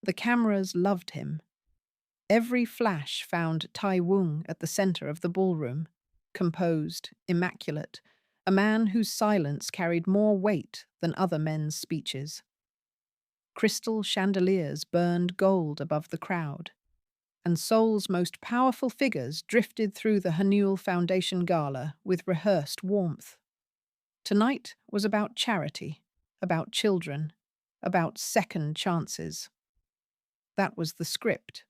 The cameras loved him. Every flash found Tae-woong at the center of the ballroom, composed, immaculate, a man whose silence carried more weight than other men's speeches. Crystal chandeliers burned gold above the crowd, and Seoul's most powerful figures drifted through the Haneul Foundation gala with rehearsed warmth. Tonight was about charity, about children, about second chances. That was the script.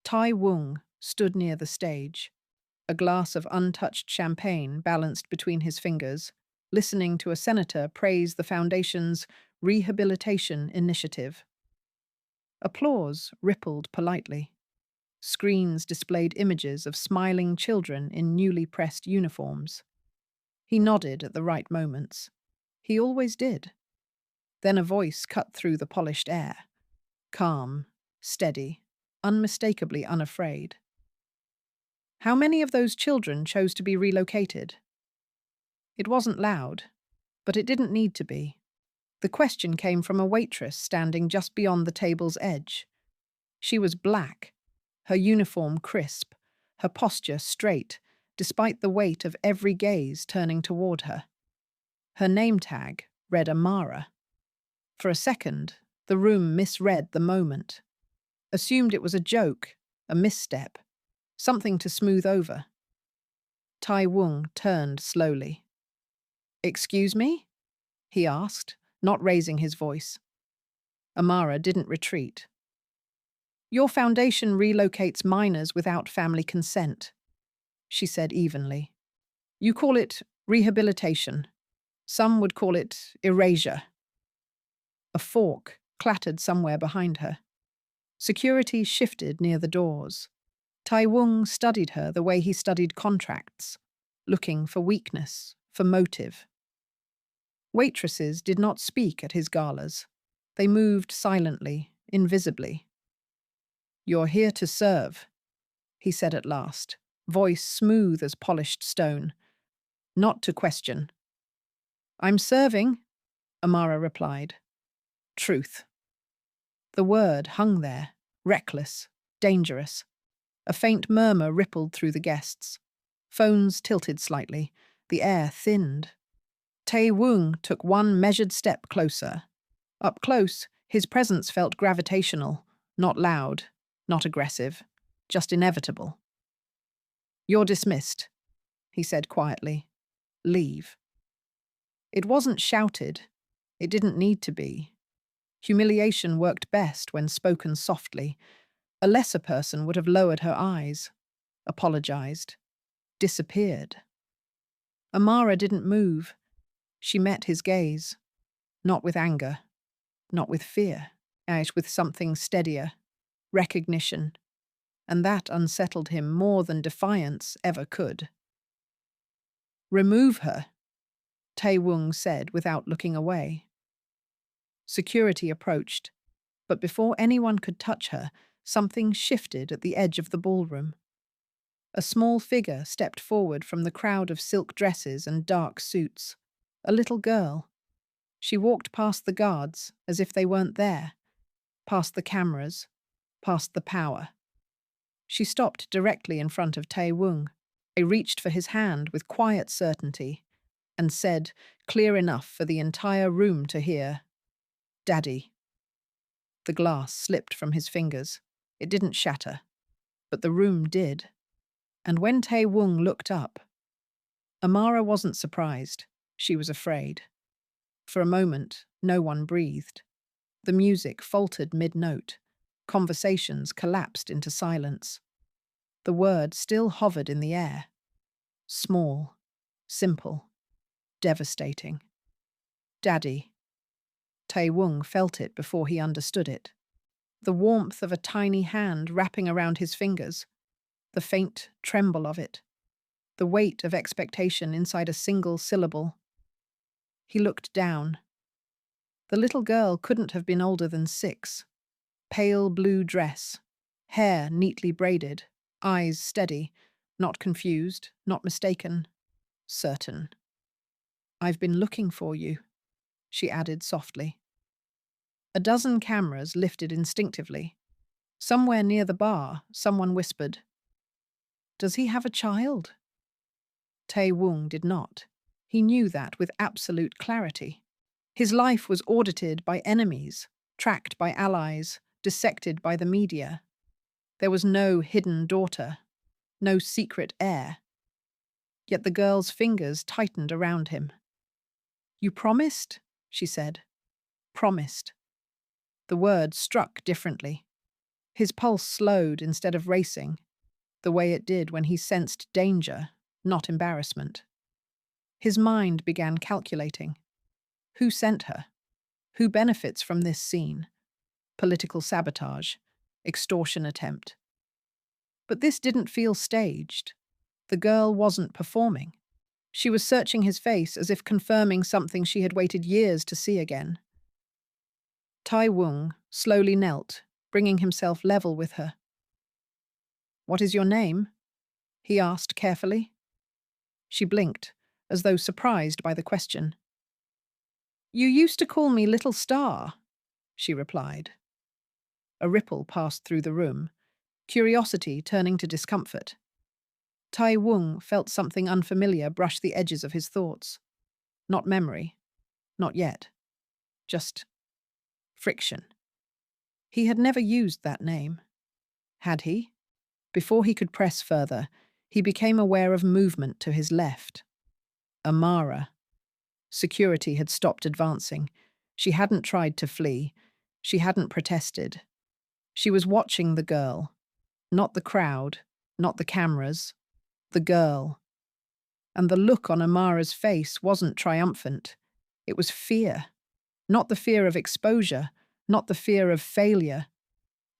Tai-woong stood near the stage, a glass of untouched champagne balanced between his fingers, listening to a senator praise the foundation's rehabilitation initiative. Applause rippled politely. Screens displayed images of smiling children in newly pressed uniforms. He nodded at the right moments. He always did. Then a voice cut through the polished air. Calm, steady, unmistakably unafraid. How many of those children chose to be relocated? It wasn't loud, but it didn't need to be. The question came from a waitress standing just beyond the table's edge. She was black, her uniform crisp, her posture straight, despite the weight of every gaze turning toward her. Her name tag read Amara. For a second, the room misread the moment, assumed it was a joke, a misstep, something to smooth over. Tai-woong turned slowly. "Excuse me?" he asked, not raising his voice. Amara didn't retreat. "Your foundation relocates minors without family consent," she said evenly. "You call it rehabilitation. Some would call it erasure." A fork clattered somewhere behind her. Security shifted near the doors. Tai-woong studied her the way he studied contracts, looking for weakness, for motive. Waitresses did not speak at his galas. They moved silently, invisibly. "You're here to serve," he said at last, voice smooth as polished stone. "Not to question." "I'm serving," Amara replied. Truth. The word hung there, reckless, dangerous. A faint murmur rippled through the guests. Phones tilted slightly. The air thinned. Tae-woong took one measured step closer. Up close, his presence felt gravitational, not loud, not aggressive, just inevitable. "You're dismissed," he said quietly. "Leave." It wasn't shouted. It didn't need to be. Humiliation worked best when spoken softly. A lesser person would have lowered her eyes, apologized, disappeared. Amara didn't move. She met his gaze, not with anger, not with fear, as with something steadier, recognition, and that unsettled him more than defiance ever could. "Remove her," Tae-woong said without looking away. Security approached, but before anyone could touch her, something shifted at the edge of the ballroom. A small figure stepped forward from the crowd of silk dresses and dark suits. A little girl. She walked past the guards as if they weren't there, past the cameras, past the power. She stopped directly in front of Tae-woong. He reached for his hand with quiet certainty and said, clear enough for the entire room to hear, "Daddy." The glass slipped from his fingers. It didn't shatter, but the room did. And when Tae-woong looked up, Amara wasn't surprised. She was afraid. For a moment, no one breathed. The music faltered mid-note. Conversations collapsed into silence. The word still hovered in the air. Small, simple, devastating. Daddy. Tae-woong felt it before he understood it. The warmth of a tiny hand wrapping around his fingers. The faint tremble of it. The weight of expectation inside a single syllable. He looked down. The little girl couldn't have been older than 6. Pale blue dress, hair neatly braided, eyes steady, not confused, not mistaken, certain. "I've been looking for you," she added softly. A dozen cameras lifted instinctively. Somewhere near the bar, someone whispered, "Does he have a child?" Tae-woong did not. He knew that with absolute clarity. His life was audited by enemies, tracked by allies, dissected by the media. There was no hidden daughter, no secret heir. Yet the girl's fingers tightened around him. "You promised?" she said. Promised. The word struck differently. His pulse slowed instead of racing, the way it did when he sensed danger, not embarrassment. His mind began calculating. Who sent her? Who benefits from this scene? Political sabotage, extortion attempt. But this didn't feel staged. The girl wasn't performing. She was searching his face as if confirming something she had waited years to see again. Tae-woong slowly knelt, bringing himself level with her. "What is your name?" he asked carefully. She blinked, as though surprised by the question. "You used to call me Little Star," she replied. A ripple passed through the room, curiosity turning to discomfort. Tae-woong felt something unfamiliar brush the edges of his thoughts. Not memory. Not yet. Just friction. He had never used that name. Had he? Before he could press further, he became aware of movement to his left. Amara. Security had stopped advancing. She hadn't tried to flee. She hadn't protested. She was watching the girl. Not the crowd, not the cameras. The girl. And the look on Amara's face wasn't triumphant. It was fear. Not the fear of exposure, not the fear of failure.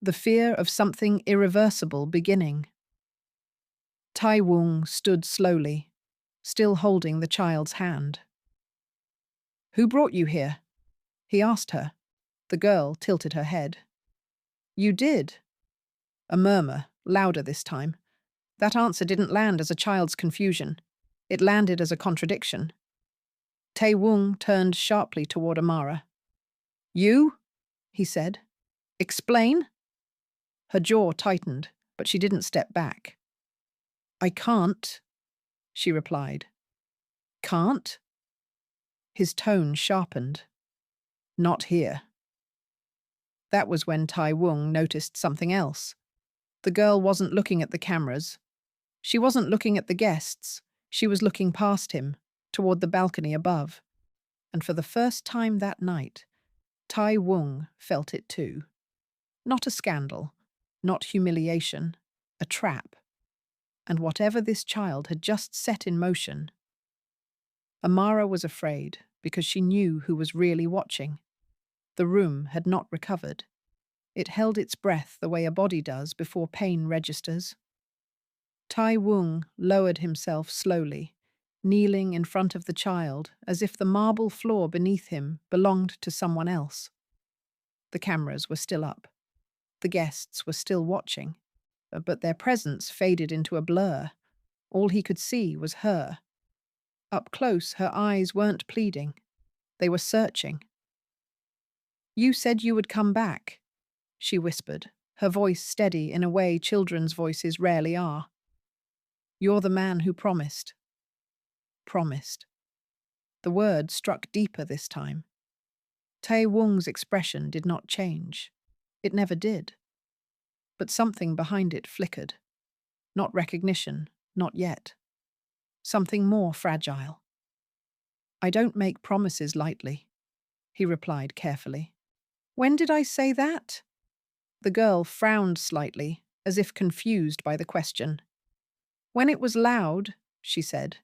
The fear of something irreversible beginning. Tae-woong stood slowly, still holding the child's hand. "Who brought you here?" he asked her. The girl tilted her head. "You did." A murmur, louder this time. That answer didn't land as a child's confusion. It landed as a contradiction. Tae-woong turned sharply toward Amara. "You?" he said. "Explain?" Her jaw tightened, but she didn't step back. "I can't," she replied. "Can't?" His tone sharpened. "Not here." That was when Tae-woong noticed something else. The girl wasn't looking at the cameras. She wasn't looking at the guests. She was looking past him, toward the balcony above. And for the first time that night, Tae-woong felt it too. Not a scandal, not humiliation, a trap. And whatever this child had just set in motion. Amara was afraid because she knew who was really watching. The room had not recovered. It held its breath the way a body does before pain registers. Tae-woong lowered himself slowly, kneeling in front of the child as if the marble floor beneath him belonged to someone else. The cameras were still up. The guests were still watching, but their presence faded into a blur. All he could see was her. Up close, her eyes weren't pleading. They were searching. "You said you would come back," she whispered, her voice steady in a way children's voices rarely are. "You're the man who promised." Promised. The word struck deeper this time. Tae-woong's expression did not change. It never did. But something behind it flickered. Not recognition, not yet. Something more fragile. "I don't make promises lightly," he replied carefully. "When did I say that?" The girl frowned slightly, as if confused by the question. "When it was loud," she said.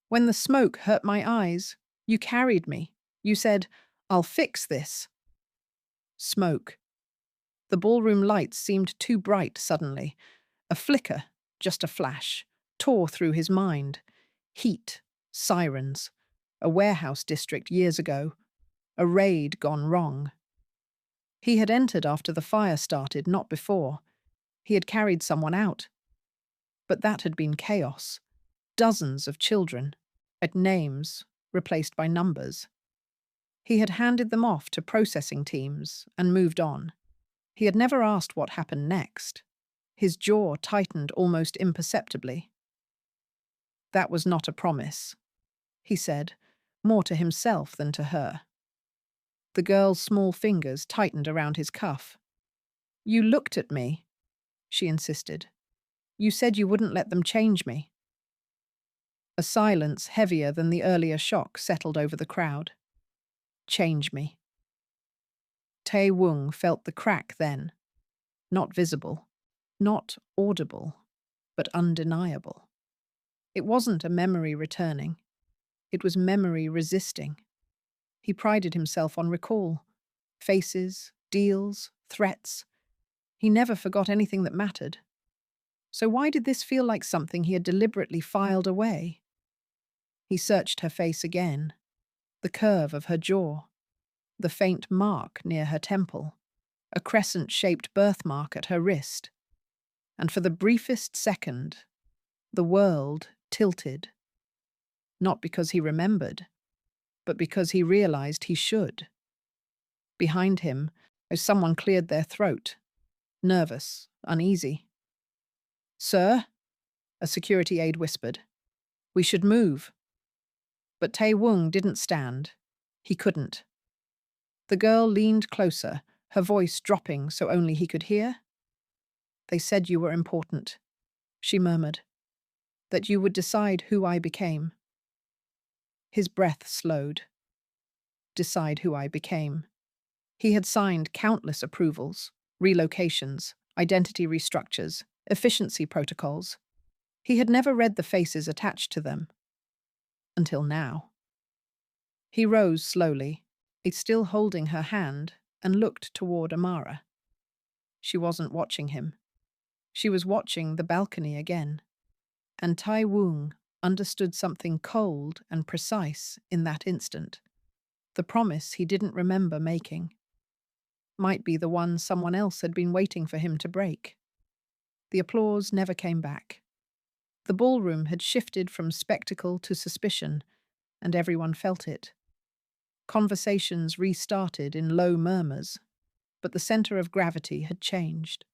"When the smoke hurt my eyes, you carried me. You said, 'I'll fix this.'" Smoke. The ballroom lights seemed too bright suddenly. A flicker, just a flash, tore through his mind. Heat, sirens, a warehouse district years ago, a raid gone wrong. He had entered after the fire started, not before. He had carried someone out. But that had been chaos. Dozens of children, at names, replaced by numbers. He had handed them off to processing teams and moved on. He had never asked what happened next. His jaw tightened almost imperceptibly. "That was not a promise," he said, more to himself than to her. The girl's small fingers tightened around his cuff. "You looked at me," she insisted. "You said you wouldn't let them change me." A silence heavier than the earlier shock settled over the crowd. "Change me." Tae-woong felt the crack then. Not visible, not audible, but undeniable. It wasn't a memory returning. It was memory resisting. He prided himself on recall. Faces, deals, threats. He never forgot anything that mattered. So why did this feel like something he had deliberately filed away? He searched her face again. The curve of her jaw. The faint mark near her temple. A crescent-shaped birthmark at her wrist. And for the briefest second, the world tilted. Not because he remembered, but because he realized he should. Behind him, as someone cleared their throat. Nervous, uneasy. "Sir?" a security aide whispered. "We should move." But Tae-woong didn't stand. He couldn't. The girl leaned closer, her voice dropping so only he could hear. "They said you were important," she murmured. "That you would decide who I became." His breath slowed. Decide who I became. He had signed countless approvals, relocations, identity restructures, efficiency protocols. He had never read the faces attached to them. Until now. He rose slowly, still holding her hand, and looked toward Amara. She wasn't watching him. She was watching the balcony again. And Tae-woong understood something cold and precise in that instant. The promise he didn't remember making. Might be the one someone else had been waiting for him to break. The applause never came back. The ballroom had shifted from spectacle to suspicion, and everyone felt it. Conversations restarted in low murmurs, but the center of gravity had changed.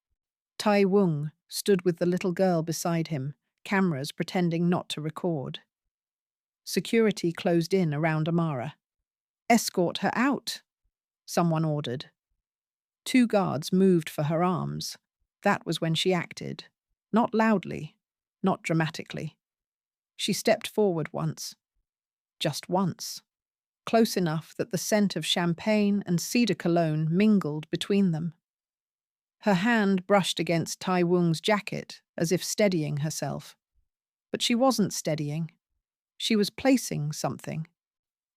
Tae-woong stood with the little girl beside him, cameras pretending not to record. Security closed in around Amara. "Escort her out," someone ordered. 2 guards moved for her arms. That was when she acted. Not loudly, not dramatically. She stepped forward once. Just once. Close enough that the scent of champagne and cedar cologne mingled between them. Her hand brushed against Tae-woong's jacket, as if steadying herself. But she wasn't steadying. She was placing something.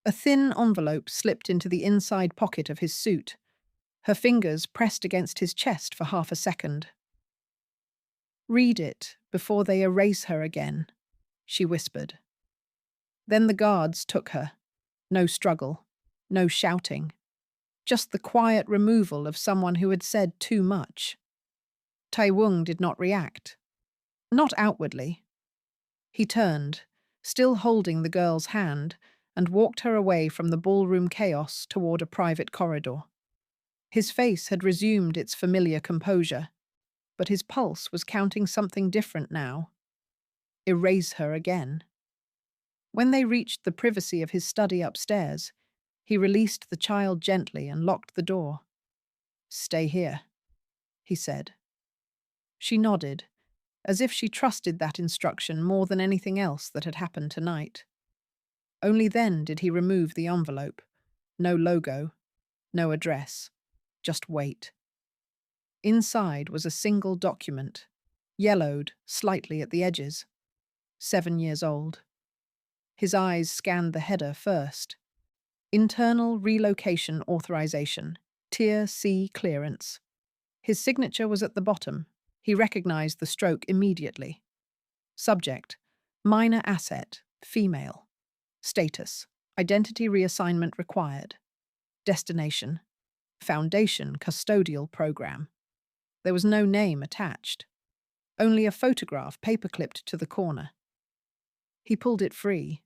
A thin envelope slipped into the inside pocket of his suit. Her fingers pressed against his chest for half a second. "Read it before they erase her again," she whispered. Then the guards took her. No struggle, no shouting. Just the quiet removal of someone who had said too much. Tae-woong did not react. Not outwardly. He turned, still holding the girl's hand, and walked her away from the ballroom chaos toward a private corridor. His face had resumed its familiar composure, but his pulse was counting something different now. Erase her again. When they reached the privacy of his study upstairs, he released the child gently and locked the door. "Stay here," he said. She nodded, as if she trusted that instruction more than anything else that had happened tonight. Only then did he remove the envelope. No logo, no address, just wait. Inside was a single document, yellowed slightly at the edges. 7 years old. His eyes scanned the header first. Internal Relocation Authorization, Tier C clearance. His signature was at the bottom. He recognized the stroke immediately. Subject: Minor asset, female. Status: Identity reassignment required. Destination: Foundation Custodial Program. There was no name attached. Only a photograph paper-clipped to the corner. He pulled it free.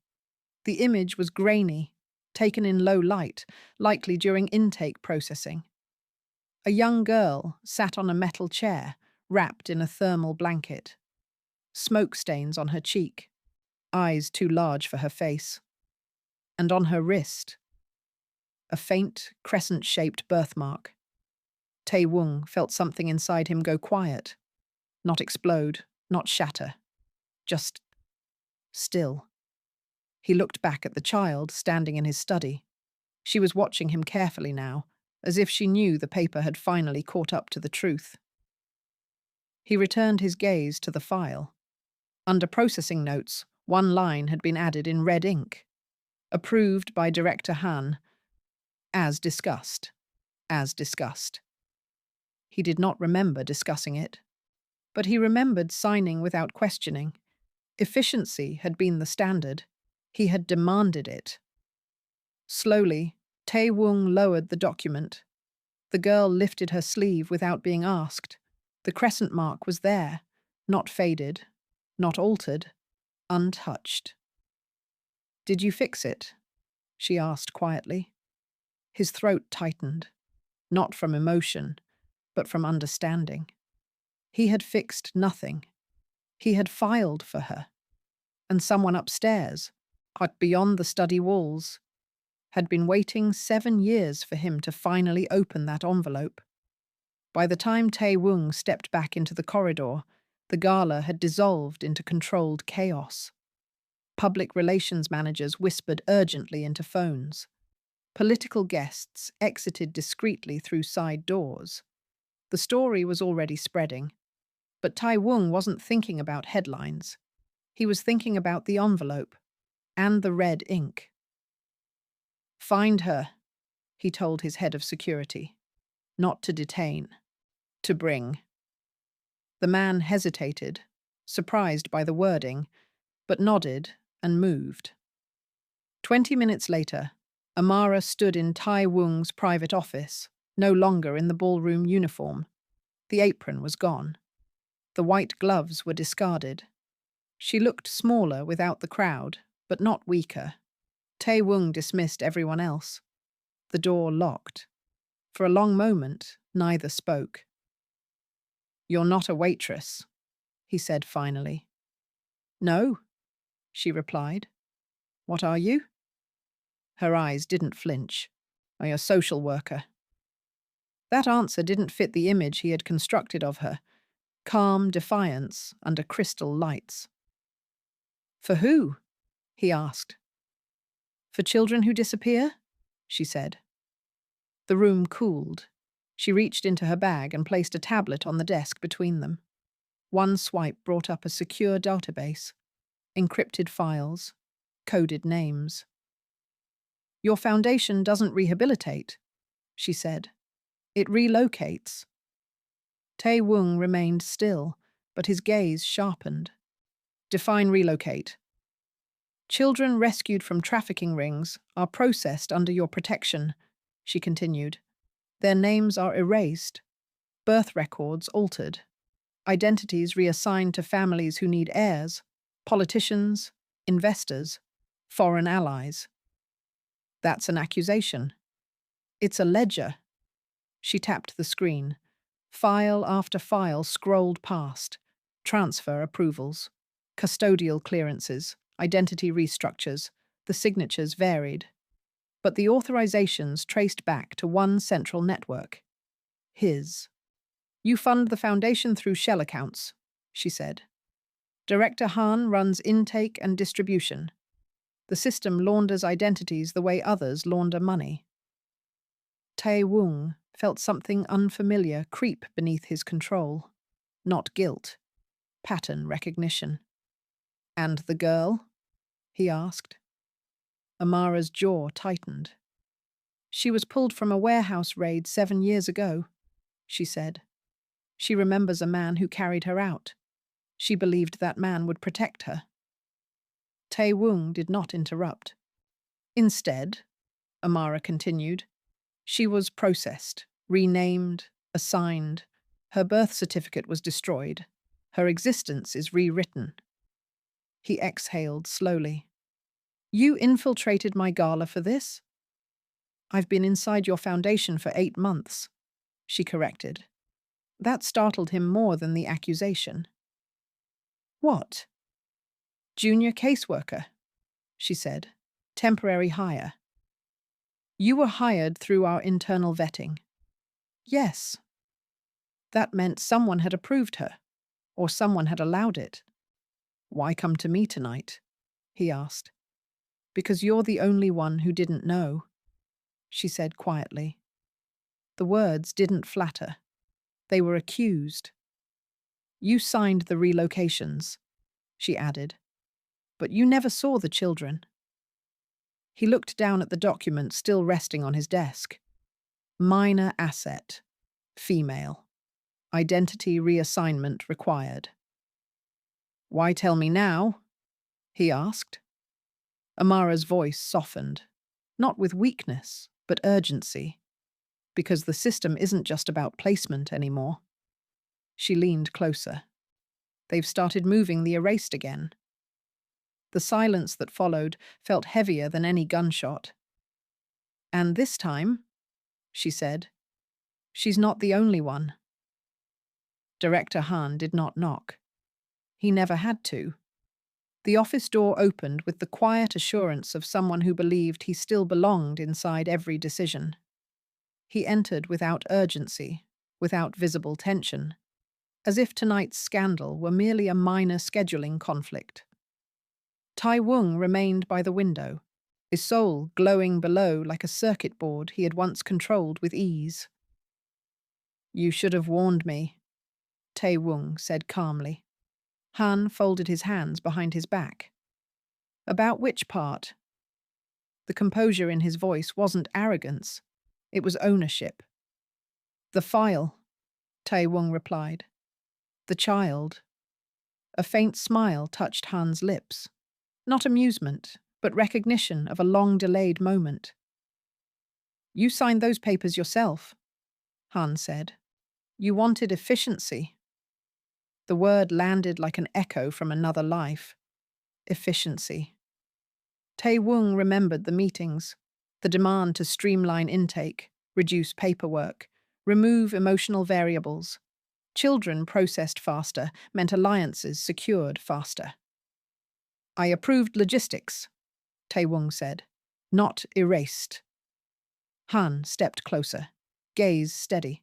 The image was grainy, taken in low light, likely during intake processing. A young girl sat on a metal chair, wrapped in a thermal blanket. Smoke stains on her cheek, eyes too large for her face. And on her wrist, a faint, crescent-shaped birthmark. Tae-woong felt something inside him go quiet. Not explode, not shatter. Just still. He looked back at the child standing in his study. She was watching him carefully now, as if she knew the paper had finally caught up to the truth. He returned his gaze to the file. Under processing notes, one line had been added in red ink. Approved by Director Han. As discussed. As discussed. He did not remember discussing it, but he remembered signing without questioning. Efficiency had been the standard. He had demanded it. Slowly, Tae-woong lowered the document. The girl lifted her sleeve without being asked. The crescent mark was there, not faded, not altered, untouched. "Did you fix it?" she asked quietly. His throat tightened, not from emotion, but from understanding. He had fixed nothing. He had filed for her. And someone upstairs, out beyond the study walls, had been waiting 7 years for him to finally open that envelope. By the time Tae-woong stepped back into the corridor, the gala had dissolved into controlled chaos. Public relations managers whispered urgently into phones. Political guests exited discreetly through side doors. The story was already spreading, but Tae-woong wasn't thinking about headlines. He was thinking about the envelope and the red ink. "Find her," he told his head of security. "Not to detain, to bring." The man hesitated, surprised by the wording, but nodded and moved. 20 minutes later, Amara stood in Tae-woong's private office, no longer in the ballroom uniform. The apron was gone. The white gloves were discarded. She looked smaller without the crowd, but not weaker. Tae-woong dismissed everyone else. The door locked. For a long moment, neither spoke. "You're not a waitress," he said finally. "No," she replied. "What are you?" Her eyes didn't flinch. "I'm a social worker." That answer didn't fit the image he had constructed of her. Calm defiance under crystal lights. "For who?" he asked. "For children who disappear?" she said. The room cooled. She reached into her bag and placed a tablet on the desk between them. One swipe brought up a secure database. Encrypted files. Coded names. "Your foundation doesn't rehabilitate," she said. "It relocates." Tae-woong remained still, but his gaze sharpened. "Define relocate." "Children rescued from trafficking rings are processed under your protection," she continued. "Their names are erased, birth records altered, identities reassigned to families who need heirs, politicians, investors, foreign allies." "That's an accusation." "It's a ledger." She tapped the screen. File after file scrolled past. Transfer approvals, custodial clearances, identity restructures. The signatures varied. But the authorizations traced back to one central network. His. "You fund the foundation through shell accounts," she said. "Director Han runs intake and distribution. The system launders identities the way others launder money." Tae-woong felt something unfamiliar creep beneath his control. Not guilt. Pattern recognition. "And the girl?" he asked. Amara's jaw tightened. "She was pulled from a warehouse raid 7 years ago," she said. "She remembers a man who carried her out. She believed that man would protect her." Tae-woong did not interrupt. "Instead," Amara continued, "she was processed, renamed, assigned. Her birth certificate was destroyed. Her existence is rewritten." He exhaled slowly. You infiltrated my gala for this? I've been inside your foundation for 8 months, she corrected. That startled him more than the accusation. What? Junior caseworker, she said. Temporary hire. You were hired through our internal vetting. Yes. That meant someone had approved her, or someone had allowed it. Why come to me tonight? He asked. Because you're the only one who didn't know, she said quietly. The words didn't flatter. They were accused. You signed the relocations, she added, but you never saw the children. He looked down at the document still resting on his desk. Minor asset. Female. Identity reassignment required. Why tell me now? He asked. Amara's voice softened, not with weakness, but urgency, because the system isn't just about placement anymore. She leaned closer. They've started moving the erased again. The silence that followed felt heavier than any gunshot. And this time, she said, she's not the only one. Director Han did not knock. He never had to. The office door opened with the quiet assurance of someone who believed he still belonged inside every decision. He entered without urgency, without visible tension, as if tonight's scandal were merely a minor scheduling conflict. Tae-woong remained by the window, his soul glowing below like a circuit board he had once controlled with ease. You should have warned me, Tae-woong said calmly. Han folded his hands behind his back. About which part? The composure in his voice wasn't arrogance. It was ownership. The file, Tae-woong replied. The child. A faint smile touched Han's lips. Not amusement, but recognition of a long-delayed moment. You signed those papers yourself, Han said. You wanted efficiency. The word landed like an echo from another life. Efficiency. Tae-woong remembered the meetings, the demand to streamline intake, reduce paperwork, remove emotional variables. Children processed faster meant alliances secured faster. I approved logistics, Tae-woong said, not erased. Han stepped closer, gaze steady.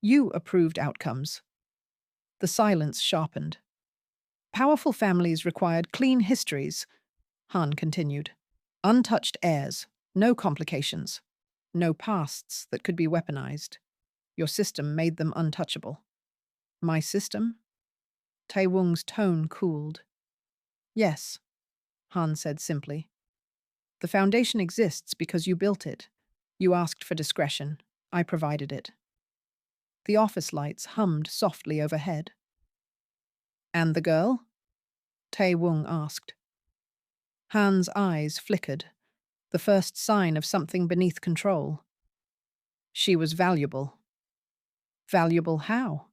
You approved outcomes. The silence sharpened. Powerful families required clean histories, Han continued. Untouched heirs, no complications, no pasts that could be weaponized. Your system made them untouchable. My system? Tae-woong's tone cooled. Yes, Han said simply. The foundation exists because you built it. You asked for discretion. I provided it. The office lights hummed softly overhead. And the girl? Tae-woong asked. Han's eyes flickered, the first sign of something beneath control. She was valuable. Valuable how?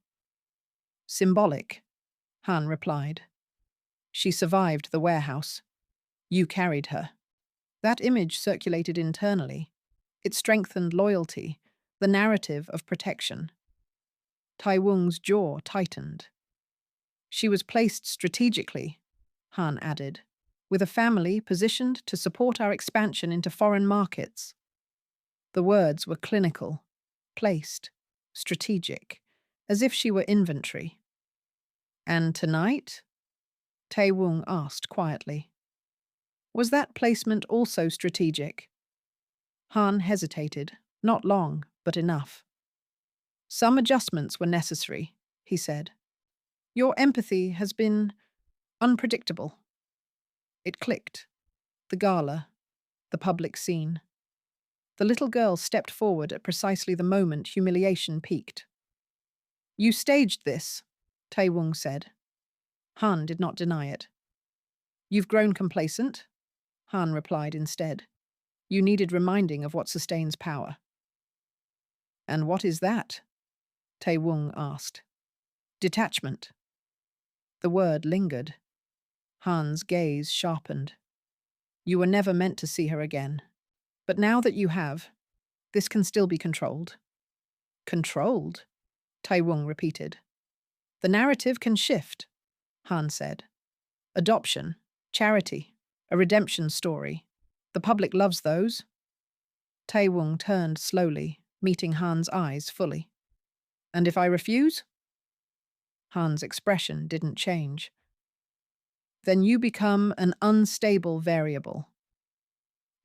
Symbolic, Han replied. She survived the warehouse. You carried her. That image circulated internally. It strengthened loyalty, the narrative of protection. Tae-woong's jaw tightened. She was placed strategically, Han added, with a family positioned to support our expansion into foreign markets. The words were clinical, placed, strategic, as if she were inventory. And tonight? Tae-woong asked quietly. Was that placement also strategic? Han hesitated, not long, but enough. Some adjustments were necessary, he said. Your empathy has been unpredictable. It clicked. The gala, the public scene. The little girl stepped forward at precisely the moment humiliation peaked. You staged this, Tae-woong said. Han did not deny it. You've grown complacent, Han replied instead. You needed reminding of what sustains power. And what is that? Tae-woong asked. Detachment. The word lingered. Han's gaze sharpened. You were never meant to see her again. But now that you have, this can still be controlled. Controlled? Tae-woong repeated. The narrative can shift, Han said. Adoption, charity, a redemption story. The public loves those. Tae-woong turned slowly, meeting Han's eyes fully. And if I refuse? Han's expression didn't change. Then you become an unstable variable.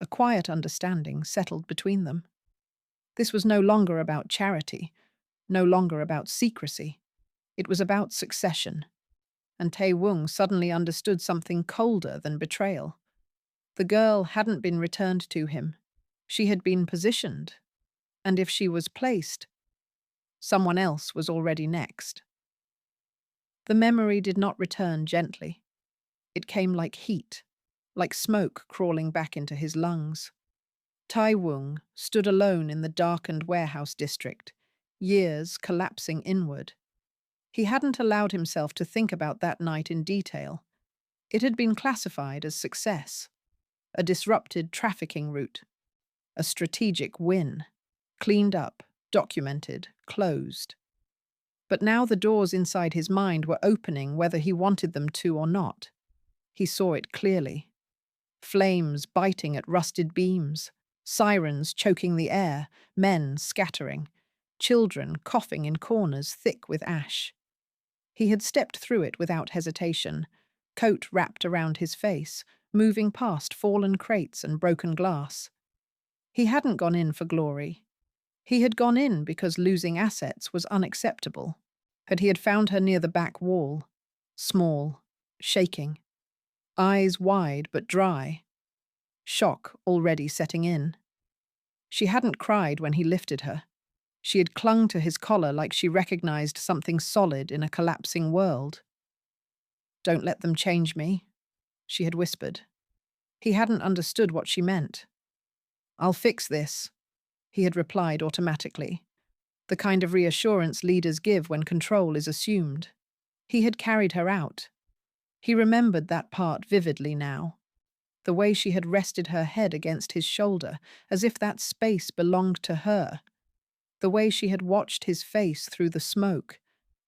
A quiet understanding settled between them. This was no longer about charity, no longer about secrecy. It was about succession. And Tae-woong suddenly understood something colder than betrayal. The girl hadn't been returned to him. She had been positioned. And if she was placed, someone else was already next. The memory did not return gently. It came like heat, like smoke crawling back into his lungs. Tae-woong stood alone in the darkened warehouse district, years collapsing inward. He hadn't allowed himself to think about that night in detail. It had been classified as success, a disrupted trafficking route, a strategic win, cleaned up, documented, closed. But now the doors inside his mind were opening whether he wanted them to or not. He saw it clearly. Flames biting at rusted beams, sirens choking the air, men scattering, children coughing in corners thick with ash. He had stepped through it without hesitation, coat wrapped around his face, moving past fallen crates and broken glass. He hadn't gone in for glory. He had gone in because losing assets was unacceptable. But he had found her near the back wall, small, shaking, eyes wide but dry, shock already setting in. She hadn't cried when he lifted her. She had clung to his collar like she recognized something solid in a collapsing world. Don't let them change me, she had whispered. He hadn't understood what she meant. I'll fix this, he had replied automatically, the kind of reassurance leaders give when control is assumed. He had carried her out. He remembered that part vividly now. The way she had rested her head against his shoulder, as if that space belonged to her. The way she had watched his face through the smoke,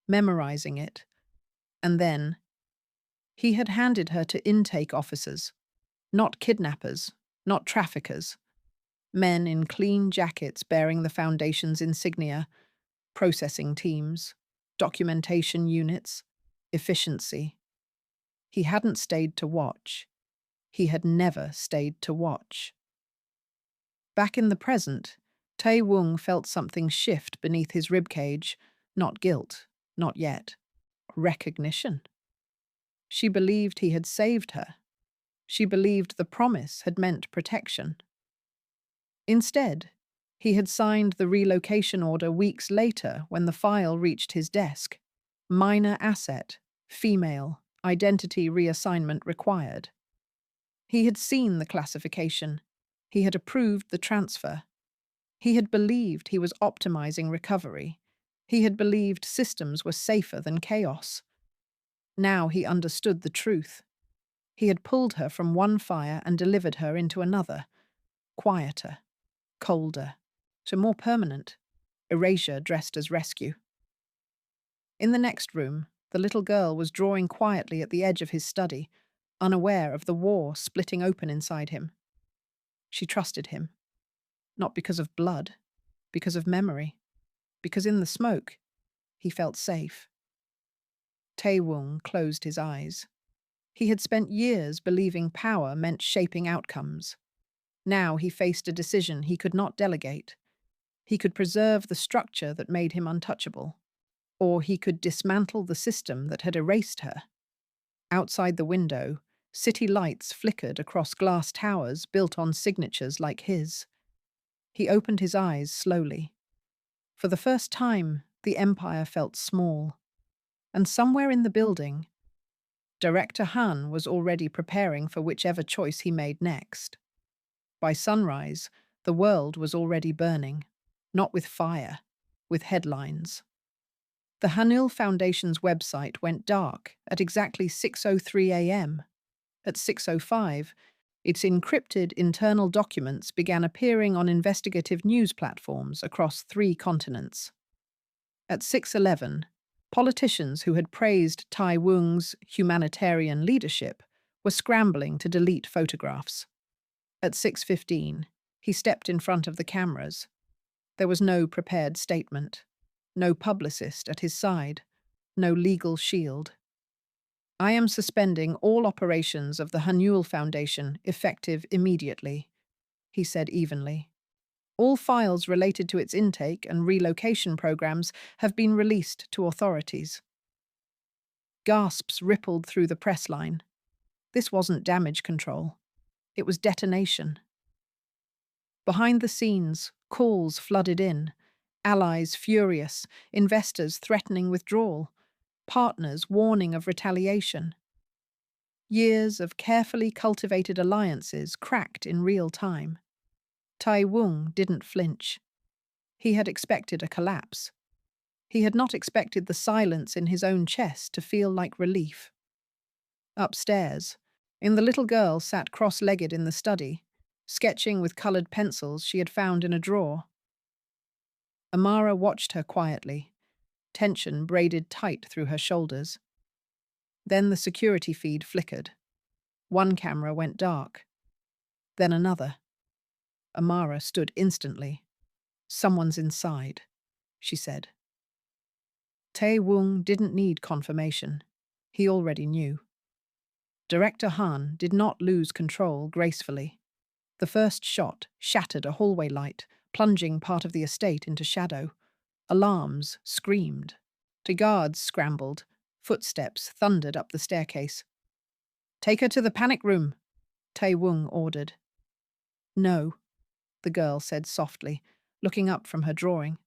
memorizing it. And then, he had handed her to intake officers, not kidnappers, not traffickers. Men in clean jackets bearing the Foundation's insignia, processing teams, documentation units, efficiency. He hadn't stayed to watch. He had never stayed to watch. Back in the present, Tae-woong felt something shift beneath his ribcage, not guilt, not yet. Recognition. She believed he had saved her. She believed the promise had meant protection. Instead, he had signed the relocation order weeks later when the file reached his desk. Minor asset, female, identity reassignment required. He had seen the classification. He had approved the transfer. He had believed he was optimizing recovery. He had believed systems were safer than chaos. Now he understood the truth. He had pulled her from one fire and delivered her into another, quieter, colder, so more permanent, erasure dressed as rescue. In the next room, the little girl was drawing quietly at the edge of his study, unaware of the war splitting open inside him. She trusted him, not because of blood, because of memory, because in the smoke, he felt safe. Tae-woong closed his eyes. He had spent years believing power meant shaping outcomes. Now he faced a decision he could not delegate. He could preserve the structure that made him untouchable, or he could dismantle the system that had erased her. Outside the window, city lights flickered across glass towers built on signatures like his. He opened his eyes slowly. For the first time, the empire felt small. And somewhere in the building, Director Han was already preparing for whichever choice he made next. By sunrise, the world was already burning, not with fire, with headlines. The Haneul Foundation's website went dark at exactly 6:03 a.m. At 6:05, Its encrypted internal documents began appearing on investigative news platforms across 3 continents. At 6:11, politicians who had praised Tae-woong's humanitarian leadership were scrambling to delete photographs. At 6:15, he stepped in front of the cameras. There was no prepared statement, no publicist at his side, no legal shield. I am suspending all operations of the Haneul Foundation effective immediately, he said evenly. All files related to its intake and relocation programs have been released to authorities. Gasps rippled through the press line. This wasn't damage control. It was detonation. Behind the scenes, calls flooded in. Allies furious, investors threatening withdrawal, partners warning of retaliation. Years of carefully cultivated alliances cracked in real time. Tae-woong didn't flinch. He had expected a collapse. He had not expected the silence in his own chest to feel like relief. Upstairs, the little girl sat cross-legged in the study, sketching with coloured pencils she had found in a drawer. Amara watched her quietly, tension braided tight through her shoulders. Then the security feed flickered. One camera went dark. Then another. Amara stood instantly. "Someone's inside," she said. Tae-woong didn't need confirmation. He already knew. Director Han did not lose control gracefully. The first shot shattered a hallway light, plunging part of the estate into shadow. Alarms screamed. The guards scrambled. Footsteps thundered up the staircase. "Take her to the panic room," Tae-woong ordered. "No," the girl said softly, looking up from her drawing.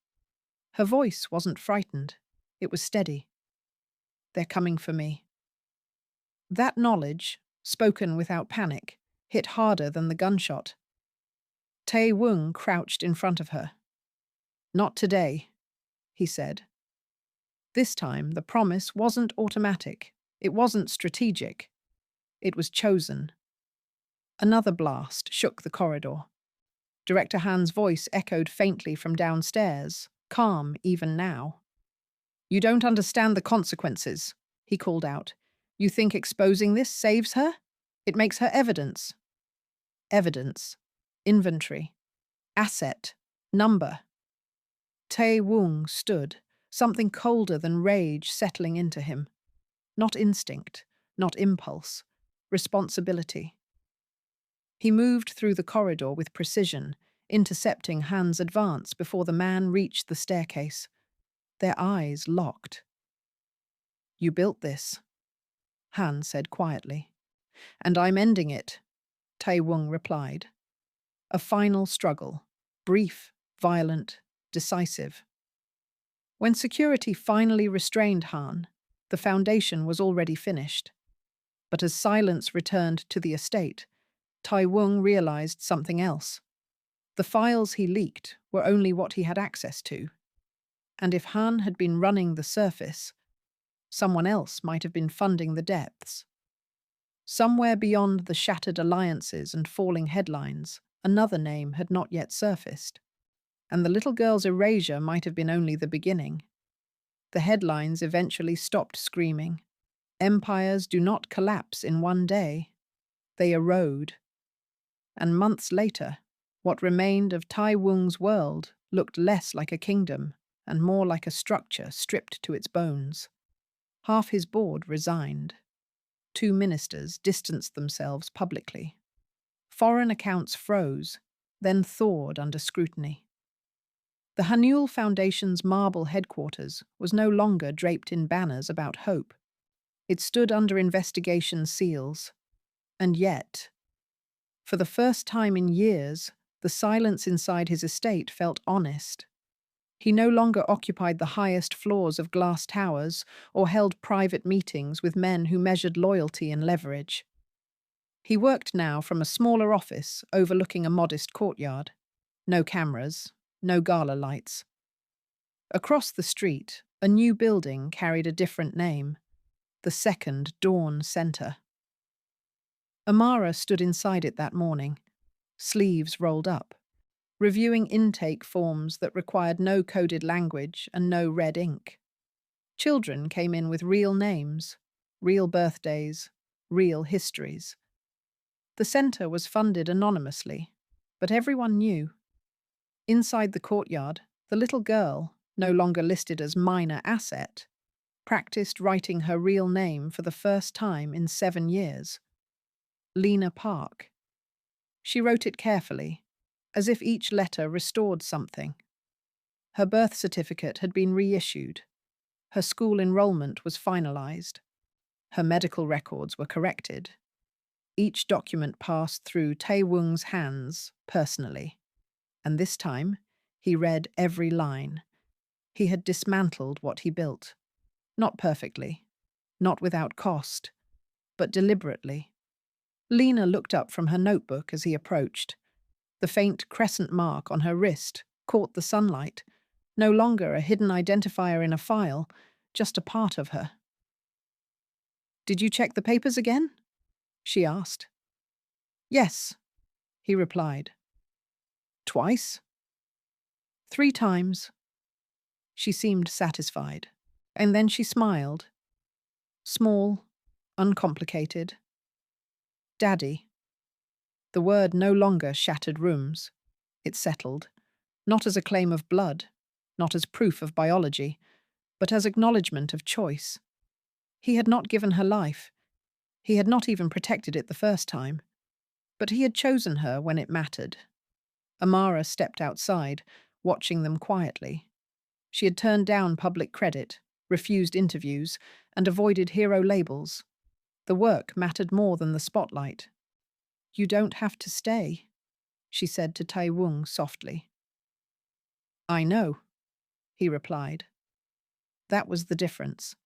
Her voice wasn't frightened. It was steady. "They're coming for me." That knowledge, spoken without panic, hit harder than the gunshot. Tae-woong crouched in front of her. "Not today," he said. This time, the promise wasn't automatic. It wasn't strategic. It was chosen. Another blast shook the corridor. Director Han's voice echoed faintly from downstairs, calm even now. "You don't understand the consequences," he called out. "You think exposing this saves her? It makes her evidence." Evidence. Inventory. Asset. Number. Tae-woong stood, something colder than rage settling into him. Not instinct, not impulse. Responsibility. He moved through the corridor with precision, intercepting Han's advance before the man reached the staircase. Their eyes locked. "You built this," Han said quietly. "And I'm ending it," Tae-woong replied. A final struggle, brief, violent, decisive. When security finally restrained Han, the foundation was already finished. But as silence returned to the estate, Tae-woong realized something else. The files he leaked were only what he had access to. And if Han had been running the surface, someone else might have been funding the depths. Somewhere beyond the shattered alliances and falling headlines, another name had not yet surfaced. And the little girl's erasure might have been only the beginning. The headlines eventually stopped screaming. Empires do not collapse in one day. They erode. And months later, what remained of Tae-woong's world looked less like a kingdom and more like a structure stripped to its bones. Half his board resigned. 2 ministers distanced themselves publicly. Foreign accounts froze, then thawed under scrutiny. The Haneul Foundation's marble headquarters was no longer draped in banners about hope. It stood under investigation seals. And yet, for the first time in years, the silence inside his estate felt honest. He no longer occupied the highest floors of glass towers or held private meetings with men who measured loyalty and leverage. He worked now from a smaller office overlooking a modest courtyard. No cameras, no gala lights. Across the street, a new building carried a different name, the Second Dawn Center. Amara stood inside it that morning, sleeves rolled up, reviewing intake forms that required no coded language and no red ink. Children came in with real names, real birthdays, real histories. The centre was funded anonymously, but everyone knew. Inside the courtyard, the little girl, no longer listed as minor asset, practiced writing her real name for the first time in 7 years. Lena Park. She wrote it carefully, as if each letter restored something. Her birth certificate had been reissued. Her school enrollment was finalized. Her medical records were corrected. Each document passed through Tae-woong's hands personally. And this time, he read every line. He had dismantled what he built. Not perfectly, not without cost, but deliberately. Lena looked up from her notebook as he approached. The faint crescent mark on her wrist caught the sunlight, no longer a hidden identifier in a file, just a part of her. "Did you check the papers again?" she asked. "Yes," he replied. "Twice?" "3 times." She seemed satisfied, and then she smiled. Small, uncomplicated. "Daddy." The word no longer shattered rooms. It settled, not as a claim of blood, not as proof of biology, but as acknowledgement of choice. He had not given her life. He had not even protected it the first time. But he had chosen her when it mattered. Amara stepped outside, watching them quietly. She had turned down public credit, refused interviews, and avoided hero labels. The work mattered more than the spotlight. "You don't have to stay," she said to Tae-woong softly. "I know," he replied. That was the difference.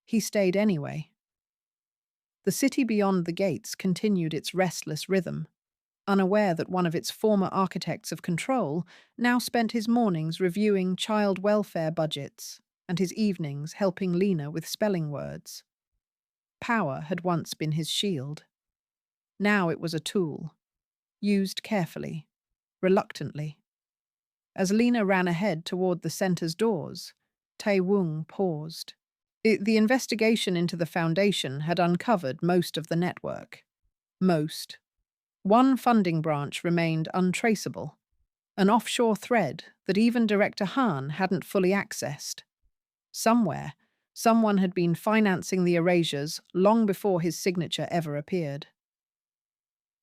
He stayed anyway. The city beyond the gates continued its restless rhythm, unaware that one of its former architects of control now spent his mornings reviewing child welfare budgets and his evenings helping Lena with spelling words. Power had once been his shield. Now it was a tool, used carefully, reluctantly. As Lena ran ahead toward the center's doors, Tae-woong paused. The investigation into the foundation had uncovered most of the network. Most. One funding branch remained untraceable, an offshore thread that even Director Han hadn't fully accessed. Somewhere, someone had been financing the erasures long before his signature ever appeared.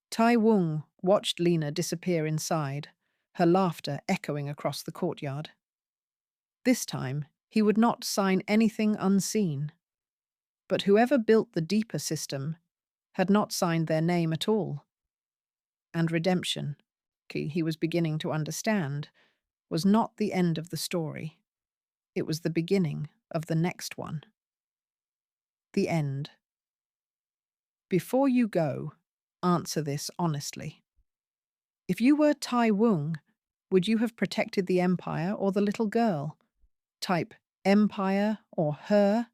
Tae-woong watched Lena disappear inside, her laughter echoing across the courtyard. This time, he would not sign anything unseen. But whoever built the deeper system had not signed their name at all. And redemption, he was beginning to understand, was not the end of the story. It was the beginning of the next one. The end. Before you go, answer this honestly. If you were Tae-woong, would you have protected the empire or the little girl? Type empire or her